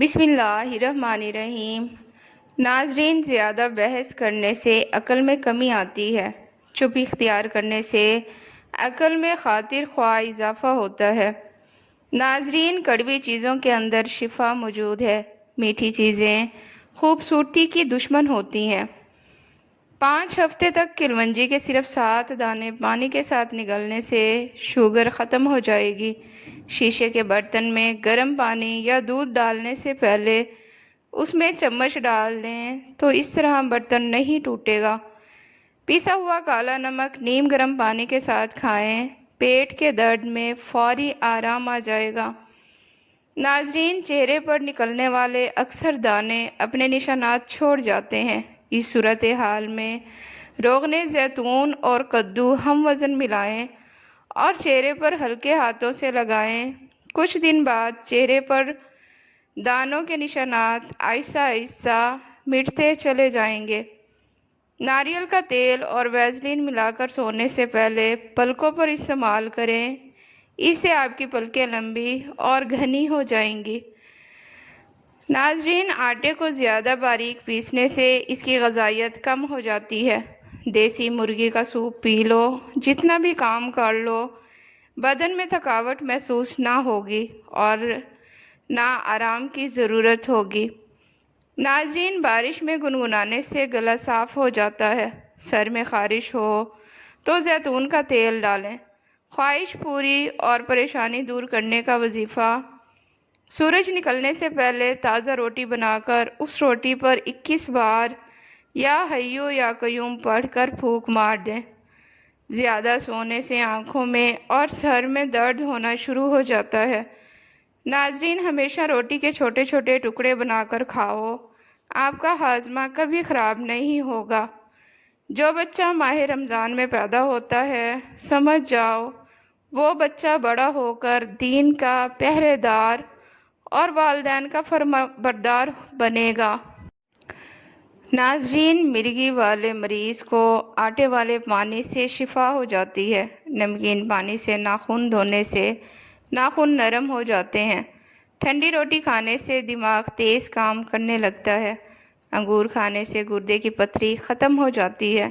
بسم اللہ الرحمن الرحیم۔ ناظرین، زیادہ بحث کرنے سے عقل میں کمی آتی ہے، چپ اختیار کرنے سے عقل میں خاطر خواہ اضافہ ہوتا ہے۔ ناظرین، کڑوی چیزوں کے اندر شفا موجود ہے، میٹھی چیزیں خوبصورتی کی دشمن ہوتی ہیں۔ 5 ہفتے تک کلونجی کے صرف 7 دانے پانی کے ساتھ نگلنے سے شوگر ختم ہو جائے گی۔ شیشے کے برتن میں گرم پانی یا دودھ ڈالنے سے پہلے اس میں چمچ ڈال دیں تو اس طرح برتن نہیں ٹوٹے گا۔ پیسا ہوا کالا نمک نیم گرم پانی کے ساتھ کھائیں، پیٹ کے درد میں فوری آرام آ جائے گا۔ ناظرین، چہرے پر نکلنے والے اکثر دانے اپنے نشانات چھوڑ جاتے ہیں۔ اس صورتحال میں روغن زیتون اور کدو ہم وزن ملائیں اور چہرے پر ہلکے ہاتھوں سے لگائیں۔ کچھ دن بعد چہرے پر دانوں کے نشانات آہستہ آہستہ مٹتے چلے جائیں گے۔ ناریل کا تیل اور ویزلین ملا کر سونے سے پہلے پلکوں پر استعمال کریں، اس سے آپ کی پلکیں لمبی اور گھنی ہو جائیں گی۔ ناظرین، آٹے کو زیادہ باریک پیسنے سے اس کی غذائیت کم ہو جاتی ہے۔ دیسی مرغی کا سوپ پی لو، جتنا بھی کام کر لو بدن میں تھکاوٹ محسوس نہ ہوگی اور نہ آرام کی ضرورت ہوگی۔ ناظرین، بارش میں گنگنانے سے گلا صاف ہو جاتا ہے۔ سر میں خارش ہو تو زیتون کا تیل ڈالیں۔ خواہش پوری اور پریشانی دور کرنے کا وظیفہ: سورج نکلنے سے پہلے تازہ روٹی بنا کر اس روٹی پر 21 بار یا حیو یا قیوم پڑھ کر پھونک مار دیں۔ زیادہ سونے سے آنکھوں میں اور سر میں درد ہونا شروع ہو جاتا ہے۔ ناظرین، ہمیشہ روٹی کے چھوٹے چھوٹے ٹکڑے بنا کر کھاؤ، آپ کا ہاضمہ کبھی خراب نہیں ہوگا۔ جو بچہ ماہ رمضان میں پیدا ہوتا ہے، سمجھ جاؤ وہ بچہ بڑا ہو کر دین کا پہرے دار اور والدین کا فرمانبردار بنے گا۔ ناظرین، مرگی والے مریض کو آٹے والے پانی سے شفا ہو جاتی ہے۔ نمکین پانی سے ناخن دھونے سے ناخن نرم ہو جاتے ہیں۔ ٹھنڈی روٹی کھانے سے دماغ تیز کام کرنے لگتا ہے۔ انگور کھانے سے گردے کی پتھری ختم ہو جاتی ہے۔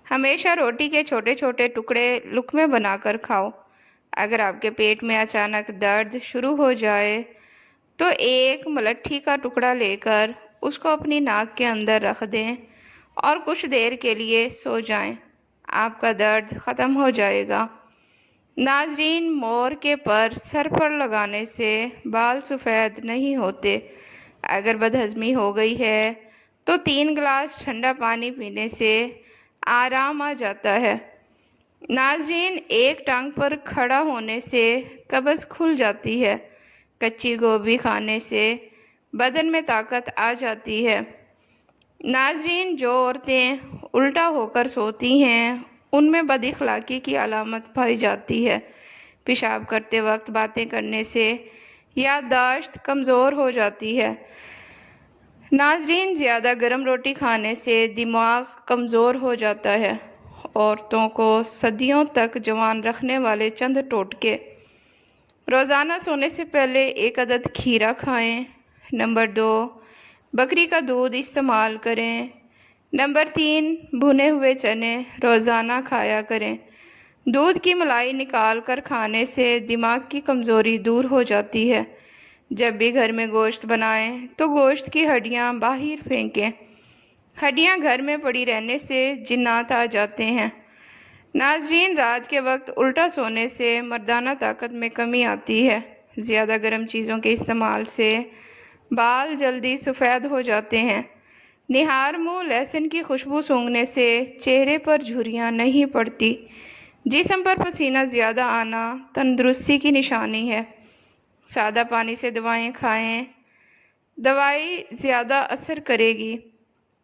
ہمیشہ روٹی کے چھوٹے چھوٹے ٹکڑے لقمے بنا کر کھاؤ۔ اگر آپ کے پیٹ میں اچانک درد شروع ہو جائے تو ایک ملٹھی کا ٹکڑا لے کر اس کو اپنی ناک کے اندر رکھ دیں اور کچھ دیر کے لیے سو جائیں، آپ کا درد ختم ہو جائے گا۔ ناظرین، مور کے پر سر پر لگانے سے بال سفید نہیں ہوتے۔ اگر بدہضمی ہو گئی ہے تو 3 گلاس ٹھنڈا پانی پینے سے آرام آ جاتا ہے۔ ناظرین، ایک ٹانگ پر کھڑا ہونے سے قبض کھل جاتی ہے۔ کچی گوبھی کھانے سے بدن میں طاقت آ جاتی ہے۔ ناظرین، جو عورتیں الٹا ہو کر سوتی ہیں ان میں بد اخلاقی کی علامت پائی جاتی ہے۔ پیشاب کرتے وقت باتیں کرنے سے یادداشت کمزور ہو جاتی ہے۔ ناظرین، زیادہ گرم روٹی کھانے سے دماغ کمزور ہو جاتا ہے۔ عورتوں کو صدیوں تک جوان رکھنے والے چند ٹوٹکے: روزانہ سونے سے پہلے 1 عدد کھیرا کھائیں۔ نمبر 2، بکری کا دودھ استعمال کریں۔ نمبر 3، بھنے ہوئے چنے روزانہ کھایا کریں۔ دودھ کی ملائی نکال کر کھانے سے دماغ کی کمزوری دور ہو جاتی ہے۔ جب بھی گھر میں گوشت بنائیں تو گوشت کی ہڈیاں باہر پھینکیں۔ ہڈیاں گھر میں پڑی رہنے سے جنات آ جاتے ہیں۔ ناظرین، رات کے وقت الٹا سونے سے مردانہ طاقت میں کمی آتی ہے۔ زیادہ گرم چیزوں کے استعمال سے بال جلدی سفید ہو جاتے ہیں۔ نہار منہ لہسن کی خوشبو سونگھنے سے چہرے پر جھریاں نہیں پڑتی۔ جسم پر پسینہ زیادہ آنا تندرستی کی نشانی ہے۔ سادہ پانی سے دوائیں کھائیں، دوائی زیادہ اثر کرے گی۔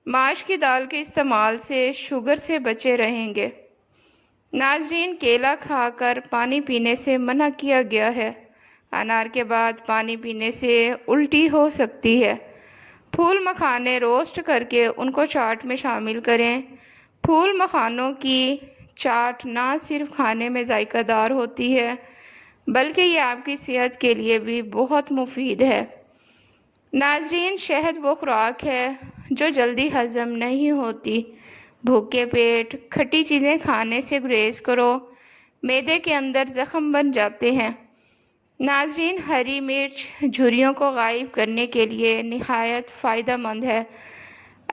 ماش کی دال کے استعمال سے شوگر سے بچے رہیں گے۔ ناظرین، کیلا کھا کر پانی پینے سے منع کیا گیا ہے۔ انار کے بعد پانی پینے سے الٹی ہو سکتی ہے۔ پھول مکھانے روسٹ کر کے ان کو چاٹ میں شامل کریں۔ پھول مکھانوں کی چاٹ نہ صرف کھانے میں ذائقہ دار ہوتی ہے بلکہ یہ آپ کی صحت کے لیے بھی بہت مفید ہے۔ ناظرین، شہد وہ خوراک ہے جو جلدی ہضم نہیں ہوتی۔ بھوکے پیٹ کھٹی چیزیں کھانے سے گریز کرو، معدے کے اندر زخم بن جاتے ہیں۔ ناظرین، ہری مرچ جھریوں کو غائب کرنے کے لیے نہایت فائدہ مند ہے۔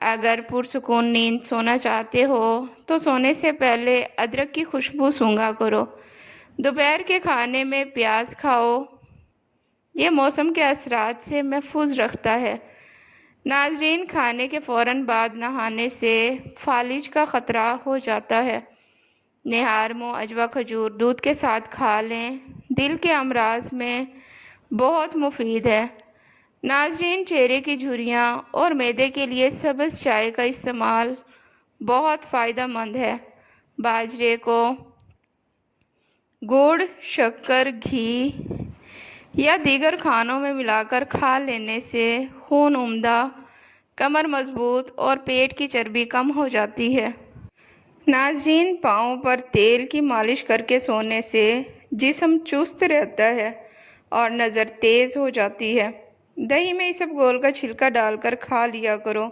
اگر پرسکون نیند سونا چاہتے ہو تو سونے سے پہلے ادرک کی خوشبو سونگھا کرو۔ دوپہر کے کھانے میں پیاز کھاؤ، یہ موسم کے اثرات سے محفوظ رکھتا ہے۔ ناظرین، کھانے کے فوراً بعد نہانے سے فالج کا خطرہ ہو جاتا ہے۔ نہار منہ اجوا کھجور دودھ کے ساتھ کھا لیں، دل کے امراض میں بہت مفید ہے۔ ناظرین، چہرے کی جھریاں اور معدے کے لیے سبز چائے کا استعمال بہت فائدہ مند ہے۔ باجرے کو گڑ، شکر، گھی یا دیگر کھانوں میں ملا کر کھا لینے سے خون عمدہ، کمر مضبوط اور پیٹ کی چربی کم ہو جاتی ہے۔ ناظرین، پاؤں پر تیل کی مالش کر کے سونے سے جسم چست رہتا ہے اور نظر تیز ہو جاتی ہے۔ دہی میں اسبگول کا چھلکا ڈال کر کھا لیا کرو۔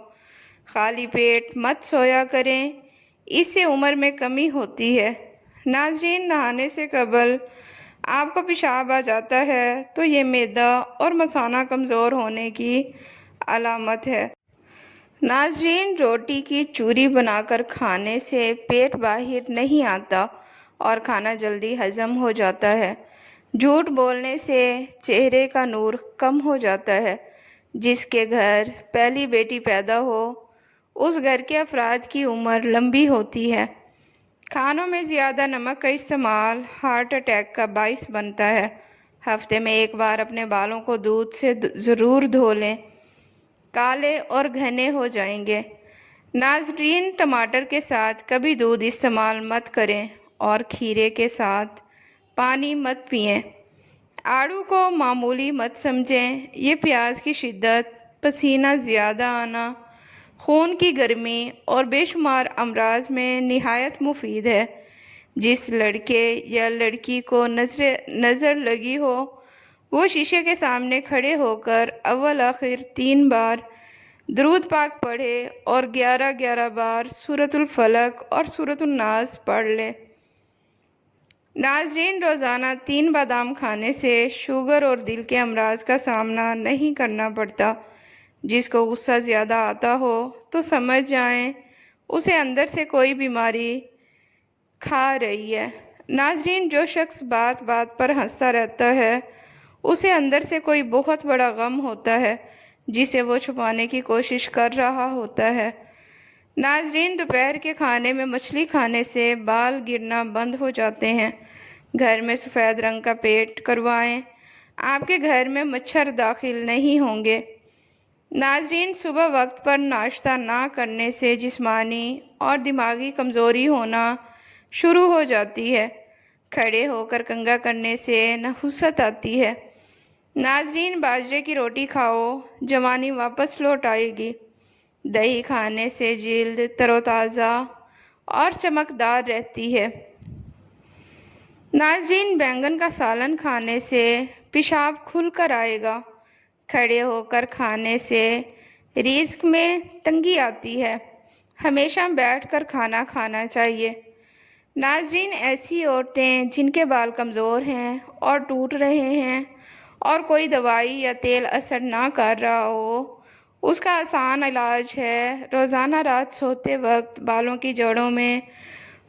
خالی پیٹ مت سویا کریں، اس سے عمر میں کمی ہوتی ہے۔ ناظرین، نہانے سے قبل آپ کو پیشاب آ جاتا ہے تو یہ معدہ اور مثانہ کمزور ہونے کی علامت ہے۔ ناظرین، روٹی کی چوری بنا کر کھانے سے پیٹ باہر نہیں آتا اور کھانا جلدی ہضم ہو جاتا ہے۔ جھوٹ بولنے سے چہرے کا نور کم ہو جاتا ہے۔ جس کے گھر پہلی بیٹی پیدا ہو، اس گھر کے افراد کی عمر لمبی ہوتی ہے۔ کھانوں میں زیادہ نمک کا استعمال ہارٹ اٹیک کا باعث بنتا ہے۔ ہفتے میں ایک بار اپنے بالوں کو دودھ سے ضرور دھو لیں، کالے اور گھنے ہو جائیں گے۔ ناظرین، ٹماٹر کے ساتھ کبھی دودھ استعمال مت کریں اور کھیرے کے ساتھ پانی مت پئیں۔ آڑو کو معمولی مت سمجھیں، یہ پیاز کی شدت، پسینہ زیادہ آنا، خون کی گرمی اور بے شمار امراض میں نہایت مفید ہے۔ جس لڑکے یا لڑکی کو نظر لگی ہو وہ شیشے کے سامنے کھڑے ہو کر اول آخر 3 بار درود پاک پڑھے اور 11 بار سورۃ الفلق اور سورۃ الناس پڑھ لے۔ ناظرین، روزانہ 3 بادام کھانے سے شوگر اور دل کے امراض کا سامنا نہیں کرنا پڑتا۔ جس کو غصہ زیادہ آتا ہو تو سمجھ جائیں اسے اندر سے کوئی بیماری کھا رہی ہے۔ ناظرین، جو شخص بات بات پر ہنستا رہتا ہے اسے اندر سے کوئی بہت بڑا غم ہوتا ہے جسے وہ چھپانے کی کوشش کر رہا ہوتا ہے۔ ناظرین، دوپہر کے کھانے میں مچھلی کھانے سے بال گرنا بند ہو جاتے ہیں۔ گھر میں سفید رنگ کا پینٹ کروائیں، آپ کے گھر میں مچھر داخل نہیں ہوں گے۔ ناظرین، صبح وقت پر ناشتہ نہ کرنے سے جسمانی اور دماغی کمزوری ہونا شروع ہو جاتی ہے۔ کھڑے ہو کر کنگھا کرنے سے نحوست آتی ہے۔ ناظرین، باجرے کی روٹی کھاؤ، جوانی واپس لوٹ آئے گی۔ دہی کھانے سے جلد تر و تازہ اور چمکدار رہتی ہے۔ ناظرین، بینگن کا سالن کھانے سے پیشاب کھل کر آئے گا۔ کھڑے ہو کر کھانے سے رزق میں تنگی آتی ہے۔ ہمیشہ بیٹھ کر کھانا کھانا چاہیے۔ ناظرین، ایسی عورتیں جن کے بال کمزور ہیں اور ٹوٹ رہے ہیں اور کوئی دوائی یا تیل اثر نہ کر رہا ہو، اس کا آسان علاج ہے روزانہ رات سوتے وقت بالوں کی جڑوں میں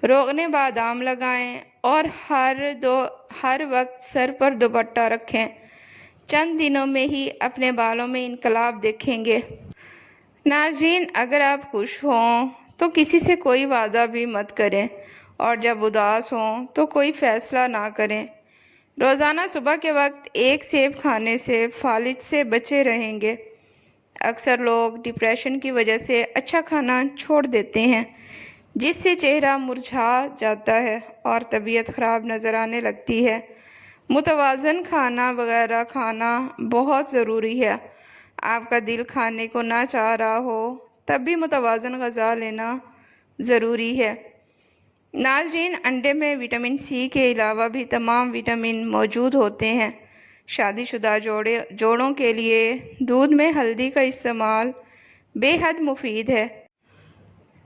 روغن بادام لگائیں اور ہر وقت سر پر دوپٹہ رکھیں۔ چند دنوں میں ہی اپنے بالوں میں انقلاب دیکھیں گے۔ ناظرین، اگر آپ خوش ہوں تو کسی سے کوئی وعدہ بھی مت کریں اور جب اداس ہوں تو کوئی فیصلہ نہ کریں۔ روزانہ صبح کے وقت ایک سیب کھانے سے فالج سے بچے رہیں گے۔ اکثر لوگ ڈپریشن کی وجہ سے اچھا کھانا چھوڑ دیتے ہیں جس سے چہرہ مرجھا جاتا ہے اور طبیعت خراب نظر آنے لگتی ہے۔ متوازن کھانا وغیرہ کھانا بہت ضروری ہے۔ آپ کا دل کھانے کو نہ چاہ رہا ہو تب بھی متوازن غذا لینا ضروری ہے۔ ناظرین، انڈے میں وٹامن سی کے علاوہ بھی تمام وٹامن موجود ہوتے ہیں شادی شدہ جوڑوں کے لیے دودھ میں ہلدی کا استعمال بے حد مفید ہے۔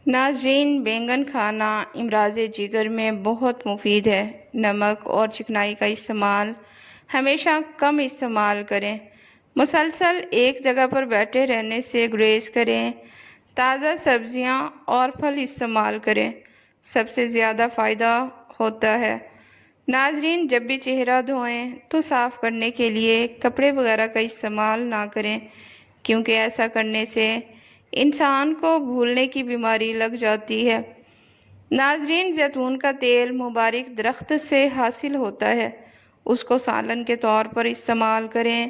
ناظرین، بینگن کھانا امراض جگر میں بہت مفید ہے۔ نمک اور چکنائی کا استعمال ہمیشہ کم استعمال کریں۔ مسلسل ایک جگہ پر بیٹھے رہنے سے گریز کریں۔ تازہ سبزیاں اور پھل استعمال کریں، سب سے زیادہ فائدہ ہوتا ہے۔ ناظرین، جب بھی چہرہ دھوئیں تو صاف کرنے کے لیے کپڑے وغیرہ کا استعمال نہ کریں، کیونکہ ایسا کرنے سے انسان کو بھولنے کی بیماری لگ جاتی ہے۔ ناظرین، زیتون کا تیل مبارک درخت سے حاصل ہوتا ہے، اس کو سالن کے طور پر استعمال کریں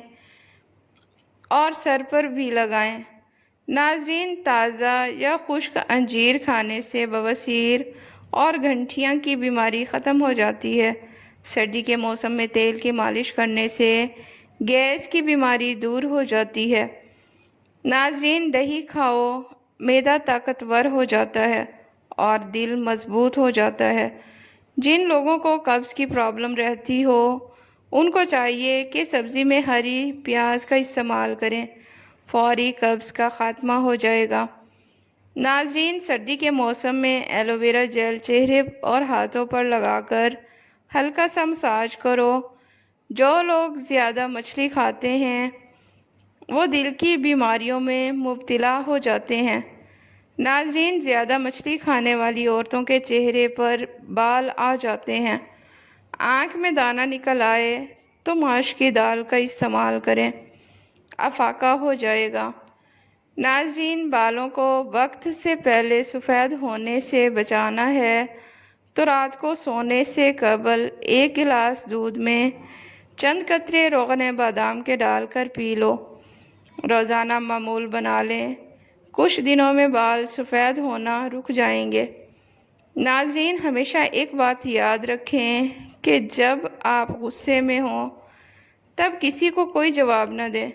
اور سر پر بھی لگائیں۔ ناظرین، تازہ یا خشک انجیر کھانے سے بواسیر اور گٹھیاں کی بیماری ختم ہو جاتی ہے۔ سردی کے موسم میں تیل کی مالش کرنے سے گیس کی بیماری دور ہو جاتی ہے۔ ناظرین، دہی کھاؤ، معدہ طاقتور ہو جاتا ہے اور دل مضبوط ہو جاتا ہے۔ جن لوگوں کو قبض کی پرابلم رہتی ہو، ان کو چاہیے کہ سبزی میں ہری پیاز کا استعمال کریں، فوری قبض کا خاتمہ ہو جائے گا۔ ناظرین، سردی کے موسم میں ایلو ویرا جیل چہرے اور ہاتھوں پر لگا کر ہلکا سا مساج کرو۔ جو لوگ زیادہ مچھلی کھاتے ہیں وہ دل کی بیماریوں میں مبتلا ہو جاتے ہیں۔ ناظرین، زیادہ مچھلی کھانے والی عورتوں کے چہرے پر بال آ جاتے ہیں۔ آنکھ میں دانہ نکل آئے تو ماش کی دال کا استعمال کریں، افاقہ ہو جائے گا۔ ناظرین، بالوں کو وقت سے پہلے سفید ہونے سے بچانا ہے تو رات کو سونے سے قبل ایک گلاس دودھ میں چند قطرے روغن بادام کے ڈال کر پی لو۔ روزانہ معمول بنا لیں، کچھ دنوں میں بال سفید ہونا رک جائیں گے۔ ناظرین، ہمیشہ ایک بات یاد رکھیں کہ جب آپ غصے میں ہوں تب کسی کو کوئی جواب نہ دیں۔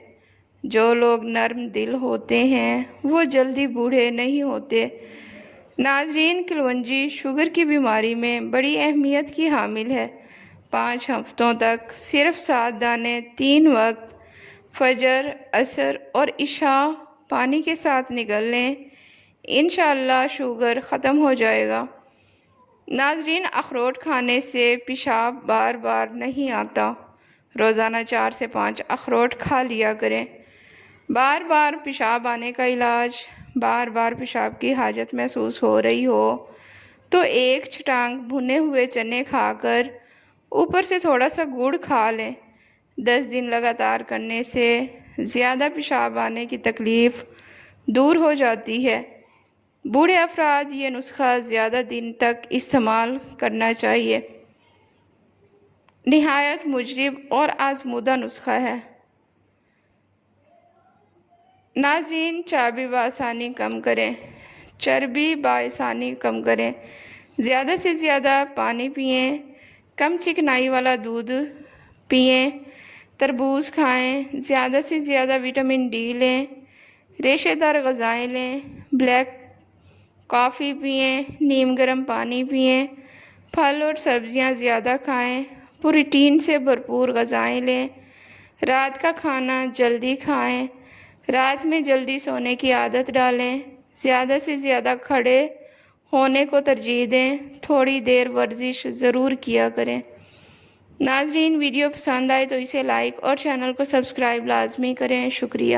جو لوگ نرم دل ہوتے ہیں وہ جلدی بوڑھے نہیں ہوتے۔ ناظرین، کلونجی شوگر کی بیماری میں بڑی اہمیت کی حامل ہے۔ 5 ہفتوں تک صرف 7 دانے 3 وقت فجر، عصر اور عشاء پانی کے ساتھ نگل لیں، انشاءاللہ شوگر ختم ہو جائے گا۔ ناظرین، اخروٹ کھانے سے پیشاب بار بار نہیں آتا۔ روزانہ 4 سے 5 اخروٹ کھا لیا کریں۔ بار بار پیشاب آنے کا علاج: بار بار پیشاب کی حاجت محسوس ہو رہی ہو تو 1 چھٹانک بھنے ہوئے چنے کھا کر اوپر سے تھوڑا سا گڑ کھا لیں۔ 10 دن لگاتار کرنے سے زیادہ پیشاب آنے کی تکلیف دور ہو جاتی ہے۔ بوڑھے افراد یہ نسخہ زیادہ دن تک استعمال کرنا چاہیے۔ نہایت مجرب اور آزمودہ نسخہ ہے۔ ناظرین، چربی بآسانی کم کریں۔ چربی بآسانی کم کریں۔ زیادہ سے زیادہ پانی پئیں، کم چکنائی والا دودھ پئیں، تربوز کھائیں، زیادہ سے زیادہ وٹامن ڈی لیں، ریشے دار غذائیں لیں، بلیک کافی پئیں، نیم گرم پانی پئیں، پھل اور سبزیاں زیادہ کھائیں، پروٹین سے بھرپور غذائیں لیں، رات کا کھانا جلدی کھائیں، رات میں جلدی سونے کی عادت ڈالیں، زیادہ سے زیادہ کھڑے ہونے کو ترجیح دیں، تھوڑی دیر ورزش ضرور کیا کریں۔ ناظرین، ویڈیو پسند آئے تو اسے لائک اور چینل کو سبسکرائب لازمی کریں۔ شکریہ۔